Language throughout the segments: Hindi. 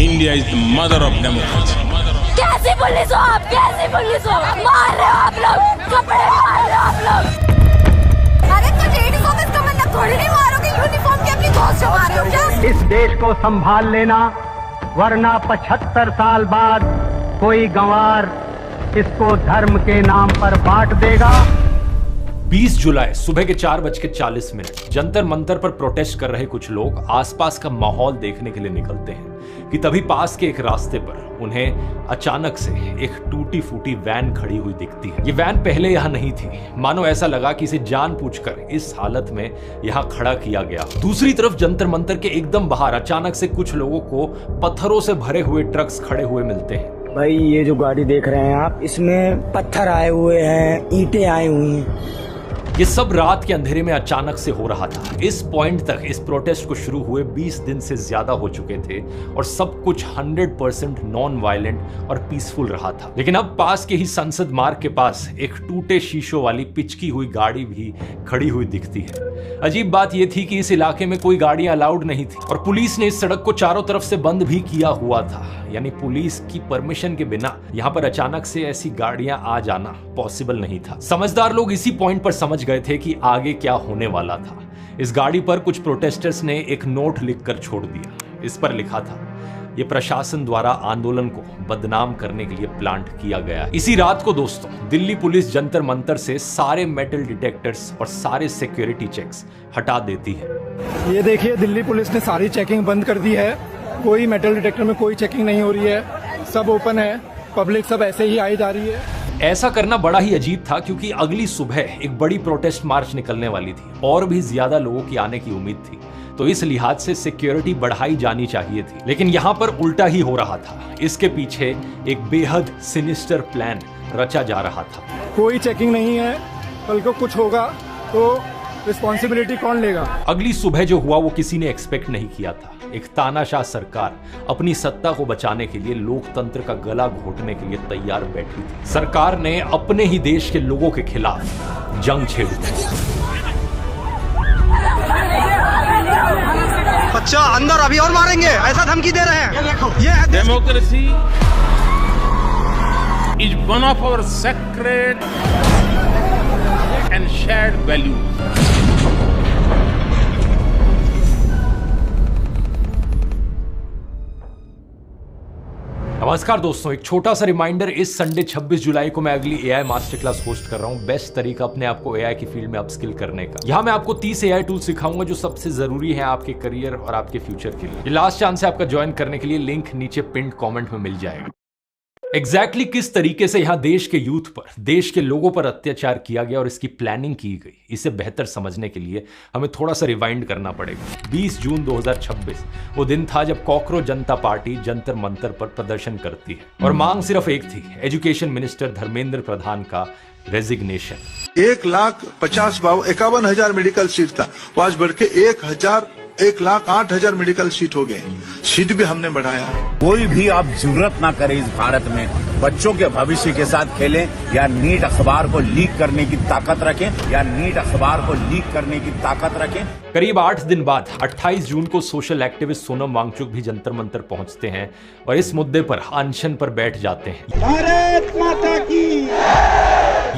India is the mother of democracy. कैसी पुलिस हो आप? कैसी पुलिस हो? मार रहे हो आप लोग, कपड़े मार रहे हो आप लोग। अरे तो लेडीज को इसका मतलब थोड़ी नहीं मारोगे, यूनिफॉर्म के अपनी दोस्त से मार रहे हो क्या? इस देश को संभाल लेना, वरना 75 साल बाद कोई गंवार इसको धर्म के नाम पर बांट देगा। 20 जुलाई सुबह के 4:40 जंतर मंतर पर प्रोटेस्ट कर रहे कुछ लोग आसपास का माहौल देखने के लिए निकलते हैं कि तभी पास के एक रास्ते पर उन्हें अचानक से एक टूटी फूटी वैन खड़ी हुई दिखती है। ये वैन पहले यहाँ नहीं थी, मानो ऐसा लगा कि इसे जानबूझकर इस हालत में यहाँ खड़ा किया गया। दूसरी तरफ जंतर मंतर के एकदम बाहर अचानक से कुछ लोगों को पत्थरों से भरे हुए ट्रक्स खड़े हुए मिलते हैं। भाई ये जो गाड़ी देख रहे हैं आप, इसमें पत्थर आए हुए हैं, ईंटें आई हुई हैं। ये सब रात के अंधेरे में अचानक से हो रहा था। इस पॉइंट तक इस प्रोटेस्ट को शुरू हुए 20 दिन से ज्यादा हो चुके थे और सब कुछ 100% नॉन वायलेंट और पीसफुल रहा था। लेकिन अब पास के ही संसद मार्ग के पास एक टूटे शीशों वाली पिचकी हुई गाड़ी भी खड़ी हुई दिखती है। अजीब बात यह थी कि इस इलाके में कोई गाड़ियां अलाउड नहीं थी और पुलिस ने इस सड़क को चारों तरफ से बंद भी किया हुआ था। यानी पुलिस की परमिशन के बिना यहाँ पर अचानक से ऐसी गाड़ियां आ जाना पॉसिबल नहीं था। समझदार लोग इसी पॉइंट पर समझ गए थे कि आगे क्या होने वाला था। इस गाड़ी पर कुछ प्रोटेस्टर्स ने एक नोट लिखकर छोड़ दिया। इस पर लिखा था, ये प्रशासन द्वारा आंदोलन को बदनाम करने के लिए प्लांट किया गया। इसी रात को दोस्तों, दिल्ली पुलिस जंतर मंतर से सारे मेटल डिटेक्टर्स और सारे सिक्योरिटी चेक्स हटा देती है। ये देखिए, दिल्ली पुलिस ने सारी चेकिंग बंद कर दी है। कोई मेटल डिटेक्टर में कोई चेकिंग नहीं हो रही है, सब ओपन है, पब्लिक सब ऐसे ही आई जा रही है। ऐसा करना बड़ा ही अजीब था क्योंकि अगली सुबह एक बड़ी प्रोटेस्ट मार्च निकलने वाली थी और भी ज्यादा लोगों की आने की उम्मीद थी, तो इस लिहाज से सिक्योरिटी बढ़ाई जानी चाहिए थी। लेकिन यहाँ पर उल्टा ही हो रहा था। इसके पीछे एक बेहद सिनिस्टर प्लान रचा जा रहा था। कोई चेकिंग नहीं है, कल को कुछ होगा तो रिस्पॉन्सिबिलिटी कौन लेगा? अगली सुबह जो हुआ वो किसी ने एक्सपेक्ट नहीं किया था। एक तानाशाह सरकार अपनी सत्ता को बचाने के लिए लोकतंत्र का गला घोटने के लिए तैयार बैठी थी। सरकार ने अपने ही देश के लोगों के खिलाफ जंग छेड़ दी। बच्चा अंदर, अभी और मारेंगे, ऐसा धमकी दे रहे हैं। ये है Democracy is one of our sacred and shared values. नमस्कार दोस्तों, एक छोटा सा रिमाइंडर, इस संडे 26 जुलाई को मैं अगली एआई मास्टर क्लास होस्ट कर रहा हूं। बेस्ट तरीका अपने आप को एआई की फील्ड में अपस्किल करने का। यहां मैं आपको 30 एआई टूल सिखाऊंगा जो सबसे जरूरी है आपके करियर और आपके फ्यूचर के लिए। ये लास्ट चांस है आपका ज्वाइन करने के लिए, लिंक नीचे पिन कमेंट में मिल जाएगा। एग्जैक्टली किस तरीके से यहां देश के यूथ पर, देश के लोगों पर अत्याचार किया गया और इसकी प्लानिंग की गई, इसे बेहतर समझने के लिए हमें थोड़ा सा रिवाइंड करना पड़ेगा। 20 जून 2026 वो दिन था जब कॉकरोच जनता पार्टी जंतर मंतर पर प्रदर्शन करती है और मांग सिर्फ एक थी, एजुकेशन मिनिस्टर धर्मेंद्र प्रधान का रेजिग्नेशन। 1,51,000 मेडिकल सीट था, वो आज बढ़ के 1,08,000 मेडिकल सीट हो गए। सीट भी हमने बढ़ाया। कोई भी आप जरूरत ना करे इस भारत में बच्चों के भविष्य के साथ खेलें या नीट अखबार को लीक करने की ताकत रखें। करीब 8 दिन बाद 28 जून को सोशल एक्टिविस्ट सोनम वांगचुक भी जंतर मंतर पहुंचते हैं और इस मुद्दे पर अनशन पर बैठ जाते हैं। भारत माता की।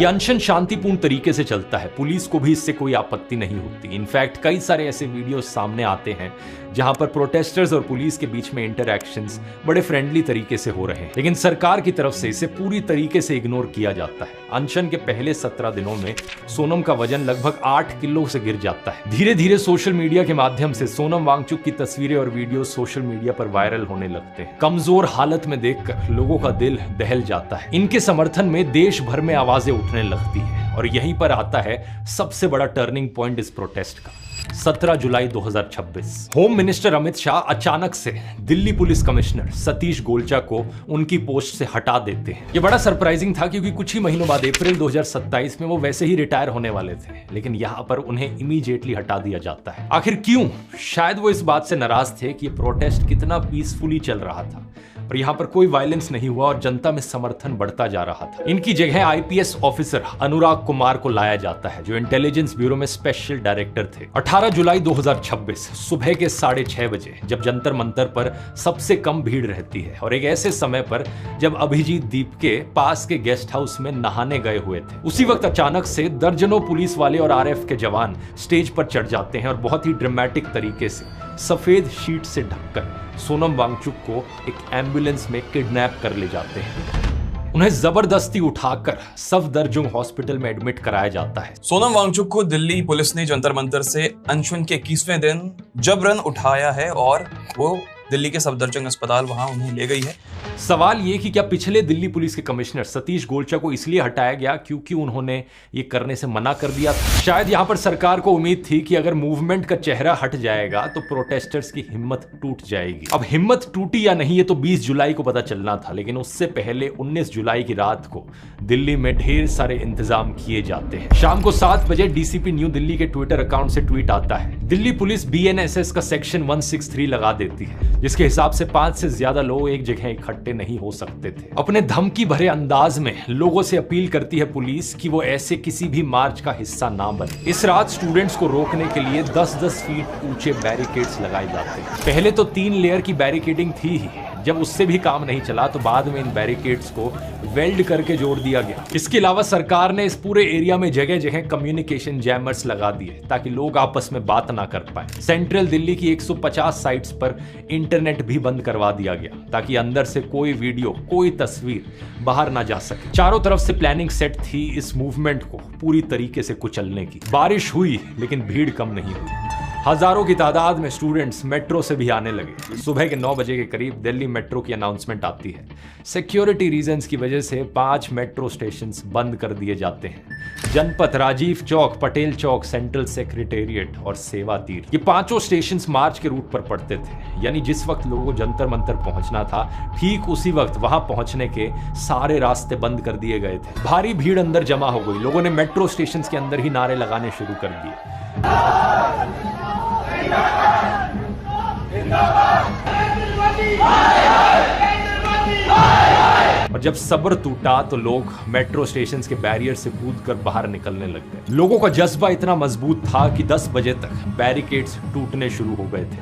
ये अनशन शांतिपूर्ण तरीके से चलता है, पुलिस को भी इससे कोई आपत्ति नहीं होती। इनफैक्ट कई सारे ऐसे वीडियो सामने आते हैं जहां पर प्रोटेस्टर्स और पुलिस के बीच में इंटरैक्शंस बड़े फ्रेंडली तरीके से हो रहे हैं, लेकिन सरकार की तरफ से इसे पूरी तरीके से इग्नोर किया जाता है। अनशन के पहले 17 दिनों में सोनम का वजन लगभग 8 किलो से गिर जाता है। धीरे धीरे सोशल मीडिया के माध्यम से सोनम वांगचुक की तस्वीरें और वीडियो सोशल मीडिया पर वायरल होने लगते हैं। कमजोर हालत में देखकर लोगों का दिल दहल जाता है। इनके समर्थन में देश भर में आवाजें उठने लगती है और यहीं पर आता है सबसे बड़ा टर्निंग पॉइंट इस प्रोटेस्ट का। 17 जुलाई 2026 होम मिनिस्टर अमित शाह अचानक से दिल्ली पुलिस कमिश्नर सतीश गोलचा को उनकी पोस्ट से हटा देते हैं। यह बड़ा सरप्राइजिंग था क्योंकि कुछ ही महीनों बाद अप्रैल 2027 में वो वैसे ही रिटायर होने वाले थे, लेकिन यहां पर उन्हें इमीडिएटली हटा दिया जाता है। आखिर क्यों? शायद वो इस बात से नाराज थे कि ये प्रोटेस्ट कितना पीसफुली चल रहा था। और यहाँ पर कोई वायलेंस नहीं हुआ और जनता में समर्थन बढ़ता जा रहा था। इनकी जगह आईपीएस ऑफिसर अनुराग कुमार को लाया जाता है, जो इंटेलिजेंस ब्यूरो में स्पेशल डायरेक्टर थे। 18 जुलाई 2026 सुबह के 6:30 बजे, जब जंतर मंतर पर सबसे कम भीड़ रहती है और एक ऐसे समय पर जब अभिजीत दीप के पास के गेस्ट हाउस में नहाने गए हुए थे, उसी वक्त अचानक से दर्जनों पुलिस वाले और आरएफ के जवान स्टेज पर चढ़ जाते हैं और बहुत ही ड्रामेटिक तरीके से सफेद शीट से ढककर सोनम वांगचुक को एक एम्बुलेंस में किडनैप कर ले जाते हैं। उन्हें जबरदस्ती उठाकर सफदरजंग हॉस्पिटल में एडमिट कराया जाता है। सोनम वांगचुक को दिल्ली पुलिस ने जंतर मंतर से अनशन के 21वें दिन जबरन उठाया है और वो दिल्ली के सफदरजंग अस्पताल वहां उन्हें ले गई है। सवाल ये कि क्या पिछले दिल्ली पुलिस के कमिश्नर सतीश गोलचा को इसलिए हटाया गया क्योंकि उन्होंने ये करने से मना कर दिया था? शायद यहां पर सरकार को उम्मीद थी कि अगर मूवमेंट का चेहरा हट जाएगा तो प्रोटेस्टर्स की हिम्मत टूट जाएगी। अब हिम्मत टूटी या नहीं ये तो 20 जुलाई को पता चलना था, लेकिन उससे पहले 19 जुलाई की रात को दिल्ली में ढेर सारे इंतजाम किए जाते हैं। शाम को 7 बजे डीसीपी न्यू दिल्ली के ट्विटर अकाउंट से ट्वीट आता है, दिल्ली पुलिस बीएनएसएस का सेक्शन 163 लगा देती है, जिसके हिसाब से 5 से ज्यादा लोग एक जगह इकट्ठे नहीं हो सकते थे। अपने धमकी भरे अंदाज में लोगों से अपील करती है पुलिस कि वो ऐसे किसी भी मार्च का हिस्सा ना बने। इस रात स्टूडेंट्स को रोकने के लिए 10-10 फीट ऊंचे बैरिकेड्स लगाए जाते हैं। पहले तो 3 लेयर की बैरिकेडिंग थी ही, जब उससे भी काम नहीं चला तो बाद में इन बैरिकेड्स को वेल्ड करके जोड़ दिया गया। इसके अलावा सरकार ने इस पूरे एरिया में जगह जगह कम्युनिकेशन जैमर्स लगा दिए ताकि लोग आपस में बात ना कर पाए। सेंट्रल दिल्ली की 150 साइट्स पर इंटरनेट भी बंद करवा दिया गया ताकि अंदर से कोई वीडियो, कोई तस्वीर बाहर ना जा सके। चारों तरफ से प्लानिंग सेट थी इस मूवमेंट को पूरी तरीके से कुचलने की। बारिश हुई लेकिन भीड़ कम नहीं हुई। हजारों की तादाद में स्टूडेंट्स मेट्रो से भी आने लगे। सुबह के 9 बजे के करीब दिल्ली मेट्रो की अनाउंसमेंट आती है। सिक्योरिटी रीजंस की वजह से 5 मेट्रो स्टेशंस बंद कर दिए जाते हैं। जनपथ, राजीव चौक, पटेल चौक, सेंट्रल सेक्रेटेरिएट और सेवा तीर, ये 5 स्टेशंस मार्च के रूट पर पड़ते थे। यानी जिस वक्त लोगों को जंतर मंतर पहुंचना था, ठीक उसी वक्त वहां पहुंचने के सारे रास्ते बंद कर दिए गए थे। भारी भीड़ अंदर जमा हो गई। लोगों ने मेट्रो स्टेशंस के अंदर ही नारे लगाने शुरू कर दिए। और जब सब्र टूटा तो लोग मेट्रो स्टेशन के बैरियर से कूदकर बाहर निकलने लग गए। लोगों का जज्बा इतना मजबूत था कि 10 बजे तक बैरिकेड्स टूटने शुरू हो गए थे।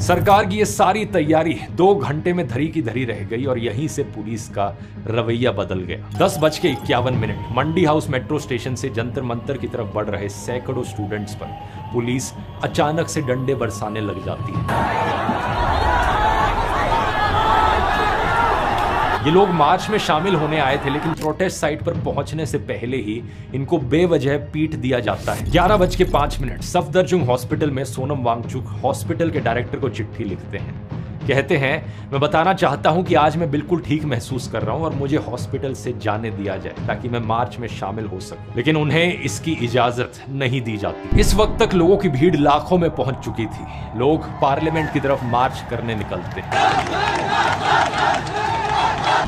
सरकार की ये सारी तैयारी 2 घंटे में धरी की धरी रह गई और यहीं से पुलिस का रवैया बदल गया। 10:51 मंडी हाउस मेट्रो स्टेशन से जंतर मंतर की तरफ बढ़ रहे सैकड़ों स्टूडेंट्स पर पुलिस अचानक से डंडे बरसाने लग जाती है। ये लोग मार्च में शामिल होने आए थे, लेकिन प्रोटेस्ट साइट पर पहुंचने से पहले ही इनको बेवजह पीट दिया जाता है। 11:05 सफदरजंग हॉस्पिटल में सोनम वांगचुक हॉस्पिटल के डायरेक्टर को चिट्ठी लिखते हैं। कहते हैं, मैं बताना चाहता हूं कि आज मैं बिल्कुल ठीक महसूस कर रहा हूं और मुझे हॉस्पिटल से जाने दिया जाए ताकि मैं मार्च में शामिल हो सकूं। लेकिन उन्हें इसकी इजाजत नहीं दी जाती। इस वक्त तक लोगों की भीड़ लाखों में पहुंच चुकी थी। लोग पार्लियामेंट की तरफ मार्च करने निकलते।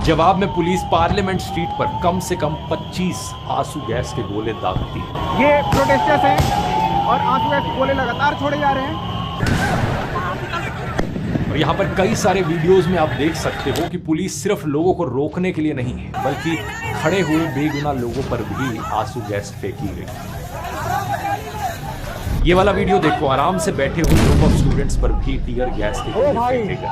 जवाब में पुलिस पार्लियामेंट स्ट्रीट पर कम से कम 25 आंसू गैस के गोले दागती है। ये प्रोटेस्टर्स हैं और आंसू गैस के गोले लगातार छोड़े जा रहे हैं। और यहाँ पर कई सारे वीडियोस में आप देख सकते हो कि पुलिस सिर्फ लोगों को रोकने के लिए नहीं है, बल्कि खड़े हुए बेगुनाह लोगों पर भी आंसू गैस फेंकी गई। ये वाला वीडियो देखो, आराम से बैठे हुए ग्रुप ऑफ स्टूडेंट्स पर भी टीयर गैस के गोले फेंके गए।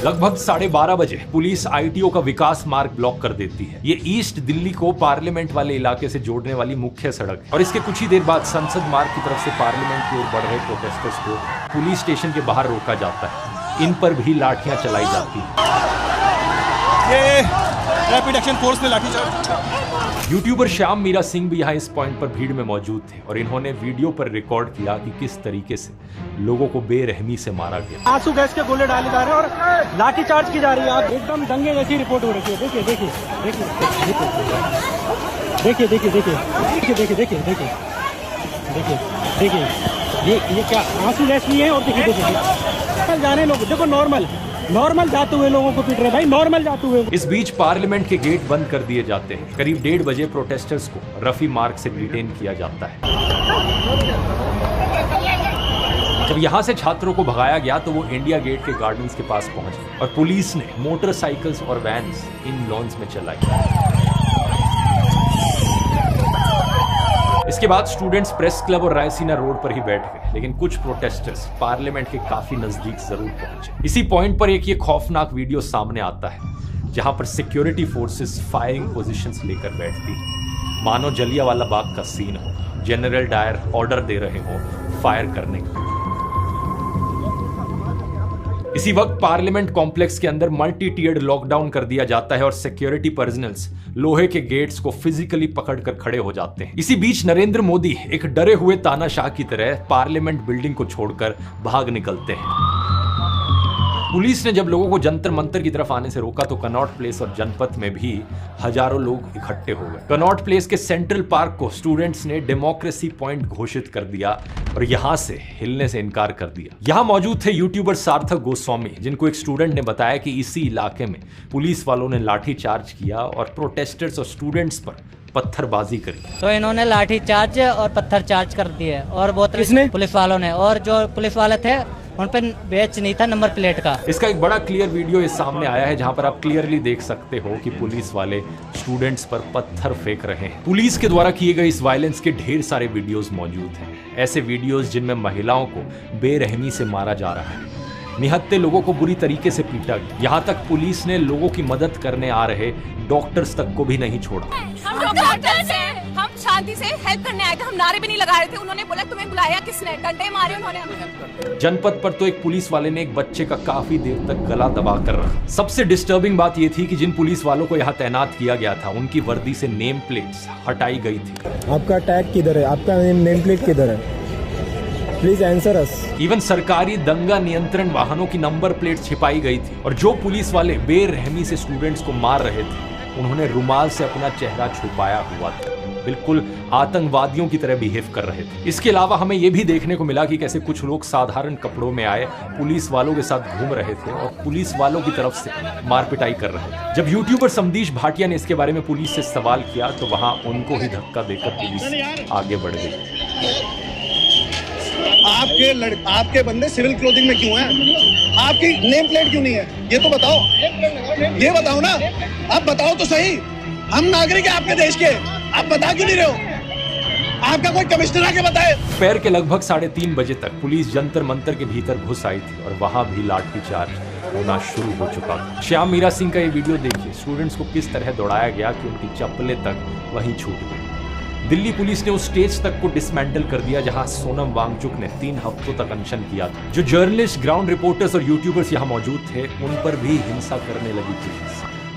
लगभग 12:30 बजे पुलिस आईटीओ का विकास मार्ग ब्लॉक कर देती है। ये ईस्ट दिल्ली को पार्लियामेंट वाले इलाके से जोड़ने वाली मुख्य सड़क है। और इसके कुछ ही देर बाद संसद मार्ग की तरफ से पार्लियामेंट की ओर बढ़ रहे प्रोटेस्टर्स को पुलिस स्टेशन के बाहर रोका जाता है। इन पर भी लाठियां चलाई जाती है। ये रैपिड एक्शन फोर्स ने लाठीचार्ज। यूट्यूबर श्याम मीरा सिंह भी यहाँ इस पॉइंट पर भीड़ में मौजूद थे और इन्होंने वीडियो पर रिकॉर्ड किया कि किस तरीके से लोगों को बेरहमी से मारा गया। आंसू गैस के गोले डाले जा रहे हैं और लाठीचार्ज की जा रही है। आप एकदम दंगे जैसी रिपोर्ट हो रही है। देखिए देखिए देखिए देखिए देखिए देखिए देखिए देखिए देखिए देखिए देखिए देखिए ये क्या आंसू गैस नहीं है। और देखिए देखिए जाने लोग देखो नॉर्मल नॉर्मल जाते हुए लोगों को पीट रहे भाई, नॉर्मल जाते हुए। इस बीच पार्लियामेंट के गेट बंद कर दिए जाते हैं। करीब 1:30 बजे प्रोटेस्टर्स को रफी मार्ग से डिटेन किया जाता है। जब यहां से छात्रों को भगाया गया तो वो इंडिया गेट के गार्डन्स के पास पहुंचे और पुलिस ने मोटरसाइकिल्स और वैन्स इन लॉन्स में चलाई। इसके बाद स्टूडेंट्स प्रेस क्लब और रायसीना रोड पर ही बैठ गए, लेकिन कुछ प्रोटेस्टर्स पार्लियामेंट के काफी नजदीक जरूर पहुंचे। इसी पॉइंट पर एक ये खौफनाक वीडियो सामने आता है जहां पर सिक्योरिटी फोर्सेस फायरिंग पोजीशंस लेकर बैठती है, मानो जलियांवाला बाग का सीन हो। जनरल डायर ऑर्डर दे रहे हो फायर करने का। इसी वक्त पार्लियामेंट कॉम्प्लेक्स के अंदर मल्टी टियर्ड लॉकडाउन कर दिया जाता है और सिक्योरिटी पर्सनल्स लोहे के गेट्स को फिजिकली पकड़कर खड़े हो जाते हैं। इसी बीच नरेंद्र मोदी एक डरे हुए तानाशाह की तरह पार्लियामेंट बिल्डिंग को छोड़कर भाग निकलते हैं। पुलिस ने जब लोगों को जंतर मंतर की तरफ आने से रोका तो कनॉट प्लेस और जनपथ में भी हजारों लोग इकट्ठे हो गए। कनॉट प्लेस के सेंट्रल पार्क को स्टूडेंट्स ने डेमोक्रेसी पॉइंट घोषित कर दिया और यहां से हिलने से इनकार कर दिया। यहां मौजूद थे यूट्यूबर सार्थक गोस्वामी, जिनको एक स्टूडेंट ने बताया कि इसी इलाके में पुलिस वालों ने लाठीचार्ज किया और प्रोटेस्टर्स और स्टूडेंट्स पर पत्थरबाजी करी। तो इन्होंने लाठीचार्ज और पत्थर चार्ज कर दिए और बहुत पुलिस वालों ने, और जो पुलिस वाले थे उन पर बैच नहीं था नंबर प्लेट का। इसका एक बड़ा क्लियर वीडियो इस सामने आया है जहां पर आप क्लियरली देख सकते हो कि पुलिस वाले स्टूडेंट्स पर पत्थर फेंक रहे हैं। पुलिस के द्वारा किए गए इस वायलेंस के ढेर सारे वीडियोस मौजूद हैं। ऐसे वीडियोस जिनमें महिलाओं को बेरहमी से मारा जा रहा है, निहत्थे लोगों को बुरी तरीके से पीटा गया। यहाँ तक पुलिस ने लोगों की मदद करने आ रहे डॉक्टर्स तक को भी नहीं छोड़ा। हम डॉक्टर्स हैं, हम शांति से हेल्प करने आए थे, हम नारे भी नहीं लगा रहे थे। उन्होंने बोला तुम्हें बुलाया किसने, डंडे मारे उन्होंने हमें। जनपद पर तो एक पुलिस वाले ने एक बच्चे का काफी देर तक गला दबा कर रखा। सबसे डिस्टर्बिंग बात यह थी कि जिन पुलिस वालों को यहाँ तैनात किया गया था उनकी वर्दी से नेम प्लेट्स हटाई गई थी। आपका टैग किधर है, आपका नेम प्लेट किधर है, प्लीज आंसर अस। इवन सरकारी दंगा नियंत्रण वाहनों की नंबर प्लेट छिपाई गई थी और जो पुलिस वाले बेरहमी से स्टूडेंट्स को मार रहे थे उन्होंने रुमाल से अपना चेहरा छुपाया हुआ था, बिल्कुल आतंकवादियों की तरह बिहेव कर रहे थे। इसके अलावा हमें यह भी देखने को मिला कि कैसे कुछ लोग साधारण कपड़ों में आए पुलिस वालों के साथ घूम रहे थे और पुलिस वालों की तरफ से मारपिटाई कर रहे थे। जब यूट्यूबर समदीश भाटिया ने इसके बारे में पुलिस से सवाल किया तो वहां उनको ही धक्का देकर पुलिस आगे बढ़ गई। आपके बंदे सिविल क्लोथिंग में क्यों हैं? आपकी नेम प्लेट क्यों नहीं है? ये तो बताओ, ये बताओ ना, आप बताओ तो सही। हम नागरिक हैं आपके देश के, आप बता क्यों नहीं रहे हो? आपका कोई कमिश्नर आके बताए। दोपहर के लगभग 3:30 बजे तक पुलिस जंतर मंतर के भीतर घुस आई थी और वहां भी लाठीचार्ज होना शुरू हो चुका था। श्याम मीरा सिंह का ये वीडियो देखिए, स्टूडेंट्स को किस तरह दौड़ाया गया कि उनकी चप्पलें तक वहीं छूट गई। दिल्ली पुलिस ने उस स्टेज तक को डिसमेंटल कर दिया जहां सोनम वांगचुक ने 3 हफ्तों तक अनशन किया था। जो जर्नलिस्ट, ग्राउंड रिपोर्टर्स और यूट्यूबर्स यहां मौजूद थे उन पर भी हिंसा करने लगी थी।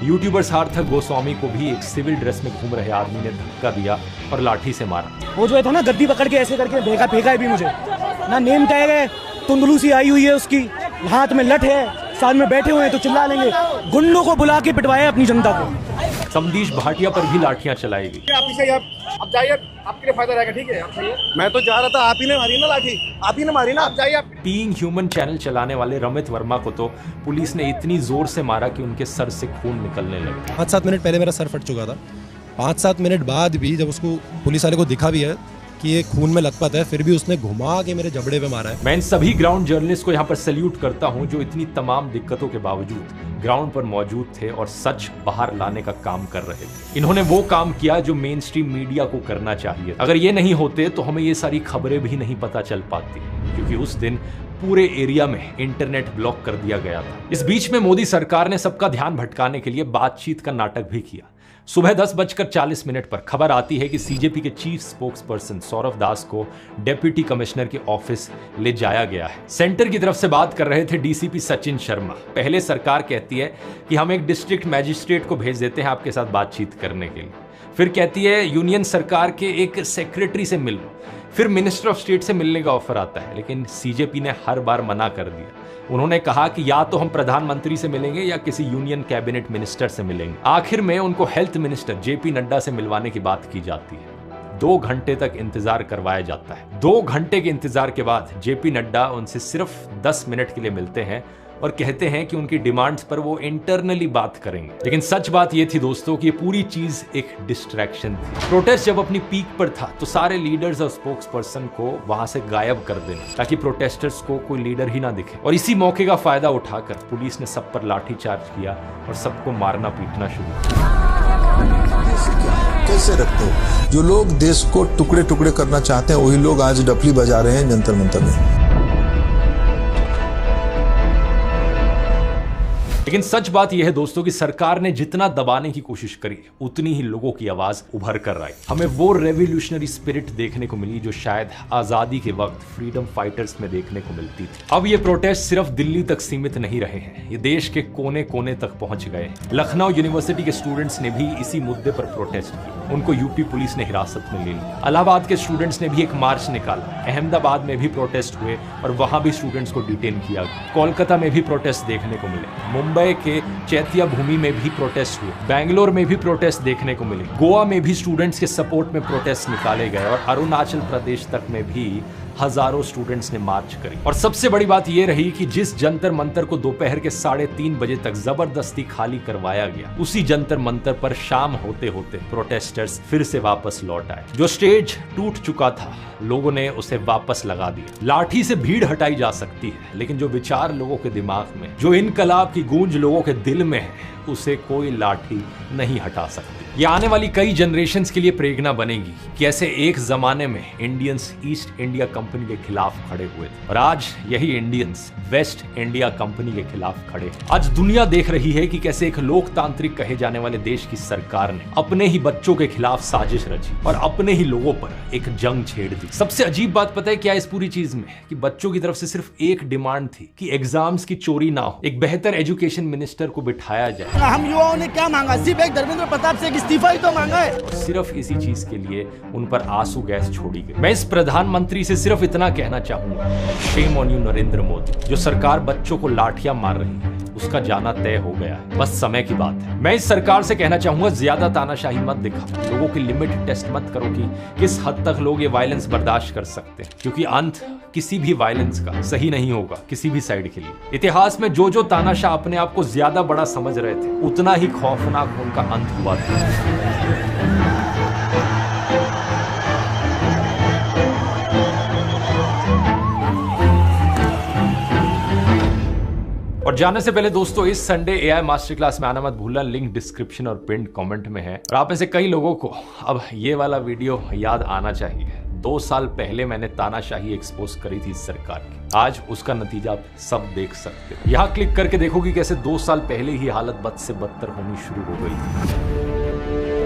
यूट्यूबर सार्थक गोस्वामी को भी एक सिविल ड्रेस में घूम रहे आदमी ने धक्का दिया और लाठी से मारा। वो जो था ना, गद्दी पकड़ के ऐसे करके फेंका है भी मुझे ना, नेम टैग है, तुंदलू सी आई हुई है उसकी, हाथ में लठ है, साथ में बैठे हुए हैं तो चिल्ला लेंगे। गुंडों को बुला के पिटवाया अपनी जनता को। समदीश भाटिया पर भी लाठियां चलाई गई। आप जाइए, आपके लिए फायदा रहेगा, ठीक है? आप जाइए। मैं तो जा रहा था, आप ही ने मारी ना लाठी, आप ही ने मारी ना, आप जाइए। आप बीइंग ह्यूमन चैनल चलाने वाले रमित वर्मा को तो पुलिस ने इतनी जोर से मारा कि उनके सर से खून निकलने लगा। 5-7 मिनट पहले मेरा सर फट चुका था। 5-7 मिनट बाद भी जब उसको पुलिस वाले को दिखा भी है कि ये खून में लथपथ है, फिर भी उसने घुमा के मेरे जबड़े पे मारा है। मैं इन सभी ग्राउंड जर्नलिस्ट को यहाँ पर सैल्यूट करता हूँ जो इतनी तमाम दिक्कतों के बावजूद ग्राउंड पर मौजूद थे और सच बाहर लाने का काम कर रहे थे। इन्होंने वो काम किया जो मेन स्ट्रीम मीडिया को करना चाहिए। अगर ये नहीं होते तो हमें ये सारी खबरें भी नहीं पता चल पाती, क्योंकि उस दिन पूरे एरिया में इंटरनेट ब्लॉक कर दिया गया था। इस बीच में मोदी सरकार ने सबका ध्यान भटकाने के लिए बातचीत का नाटक भी किया। सुबह 10:40 पर खबर आती है कि सीजेपी के चीफ स्पोक्स पर्सन सौरभ दास को डेप्यूटी कमिश्नर के ऑफिस ले जाया गया है। सेंटर की तरफ से बात कर रहे थे डीसीपी सचिन शर्मा। पहले सरकार कहती है कि हम एक डिस्ट्रिक्ट मैजिस्ट्रेट को भेज देते हैं आपके साथ बातचीत करने के लिए, फिर कहती है यूनियन सरकार के एक सेक्रेटरी से मिल लो, फिर मिनिस्टर ऑफ स्टेट से मिलने का ऑफर आता है, लेकिन सीजेपी ने हर बार मना कर दिया। उन्होंने कहा कि या तो हम प्रधानमंत्री से मिलेंगे या किसी यूनियन कैबिनेट मिनिस्टर से मिलेंगे। आखिर में उनको हेल्थ मिनिस्टर जेपी नड्डा से मिलवाने की बात की जाती है। 2 घंटे तक इंतजार करवाया जाता है। 2 घंटे के इंतजार के बाद जेपी नड्डा उनसे सिर्फ 10 मिनट के लिए मिलते हैं और कहते हैं कि उनकी डिमांड्स पर वो इंटरनली बात करेंगे। लेकिन सच बात ये थी दोस्तों कि ये पूरी चीज एक डिस्ट्रैक्शन थी। प्रोटेस्ट जब अपनी पीक पर था तो सारे लीडर्स और स्पोक्स पर्सन को वहां से गायब कर देना ताकि प्रोटेस्टर्स को कोई लीडर ही ना दिखे। और इसी मौके का फायदा उठाकर पुलिस ने सब पर लाठीचार्ज किया और सबको मारना पीटना शुरू किया। कैसे रखते हो? जो लोग देश को टुकड़े टुकड़े करना चाहते हैं वही लोग आज डफली बजा रहे हैं जंतर मंतर में। लेकिन सच बात यह है दोस्तों कि सरकार ने जितना दबाने की कोशिश करी उतनी ही लोगों की आवाज उभर कर आई। हमें वो रेवोल्यूशनरी स्पिरिट देखने को मिली जो शायद आजादी के वक्त फ्रीडम फाइटर्स में देखने को मिलती थी। अब ये प्रोटेस्ट सिर्फ दिल्ली तक सीमित नहीं रहे हैं, ये देश के कोने कोने तक पहुंच गए हैं। लखनऊ यूनिवर्सिटी के स्टूडेंट्स ने भी इसी मुद्दे पर प्रोटेस्ट किया, उनको यूपी पुलिस ने हिरासत में ले लिया। इलाहाबाद के स्टूडेंट्स ने भी एक मार्च निकाला, अहमदाबाद में भी प्रोटेस्ट हुए और वहां भी स्टूडेंट्स को डिटेन किया गया। कोलकाता में भी प्रोटेस्ट देखने को मिले, मुंबई के चैत्या भूमि में भी प्रोटेस्ट हुए, बेंगलोर में भी प्रोटेस्ट देखने को मिले, गोवा में भी स्टूडेंट्स के सपोर्ट में प्रोटेस्ट निकाले गए और अरुणाचल प्रदेश तक में भी हजारों स्टूडेंट्स ने मार्च करी। और सबसे बड़ी बात यह रही कि जिस जंतर मंतर को दोपहर के 3:30 बजे तक जबरदस्ती खाली करवाया गया, उसी जंतर मंतर पर शाम होते होते प्रोटेस्टर्स फिर से वापस लौट आए। जो स्टेज टूट चुका था लोगों ने उसे वापस लगा दिया। लाठी से भीड़ हटाई जा सकती है, लेकिन जो विचार लोगों के दिमाग में, जो इनकलाब की गूंज लोगों के दिल में है, उसे कोई लाठी नहीं हटा सकती। ये आने वाली कई जनरेशंस के लिए प्रेरणा बनेगी। कैसे एक जमाने में इंडियंस ईस्ट इंडिया कंपनी के खिलाफ खड़े हुए थे और आज यही इंडियंस वेस्ट इंडिया कंपनी के खिलाफ खड़े हैं। आज दुनिया देख रही है कि कैसे एक लोकतांत्रिक कहे जाने वाले देश की सरकार ने अपने ही बच्चों के खिलाफ साजिश रची और अपने ही लोगों पर एक जंग छेड़ दी। सबसे अजीब बात पता है क्या इस पूरी चीज में, कि बच्चों की तरफ से सिर्फ एक डिमांड थी कि एग्जाम्स की चोरी ना हो, एक बेहतर एजुकेशन मिनिस्टर को बिठाया जाए। हम युवाओं ने क्या मांगा? सिर्फ एक धर्मेंद्र प्रताप से इस्तीफा ही तो मांगा है। और सिर्फ इसी चीज के लिए उन पर आंसू गैस छोड़ी गई। मैं इस प्रधानमंत्री से सिर्फ इतना कहना चाहूंगा, shame on you Narendra Modi. जो सरकार बच्चों को लाठियां मार रही है उसका जाना तय हो गया है, बस समय की बात है। मैं इस सरकार से कहना चाहूंगा, ज्यादा तानाशाही मत दिखाओ, लोगों की लिमिट टेस्ट मत करो कि किस हद तक लोग ये वायलेंस बर्दाश्त कर सकते हैं, क्योंकि अंत किसी भी वायलेंस का सही नहीं होगा किसी भी साइड के लिए। इतिहास में जो जो तानाशाह अपने आप को ज्यादा बड़ा समझ रहे थे, उतना ही खौफनाक उनका अंत हुआ था। और जाने से पहले दोस्तों, इस संडे एआई मास्टर क्लास में आना मत भूलना, लिंक डिस्क्रिप्शन और पिन कमेंट में है। और आप में से कई लोगों को अब ये वाला वीडियो याद आना चाहिए। 2 साल पहले मैंने तानाशाही एक्सपोज करी थी इस सरकार की, आज उसका नतीजा आप सब देख सकते हो। यहाँ क्लिक करके देखो कि कैसे 2 साल पहले ही हालत बद से बदतर होनी शुरू हो गई थी।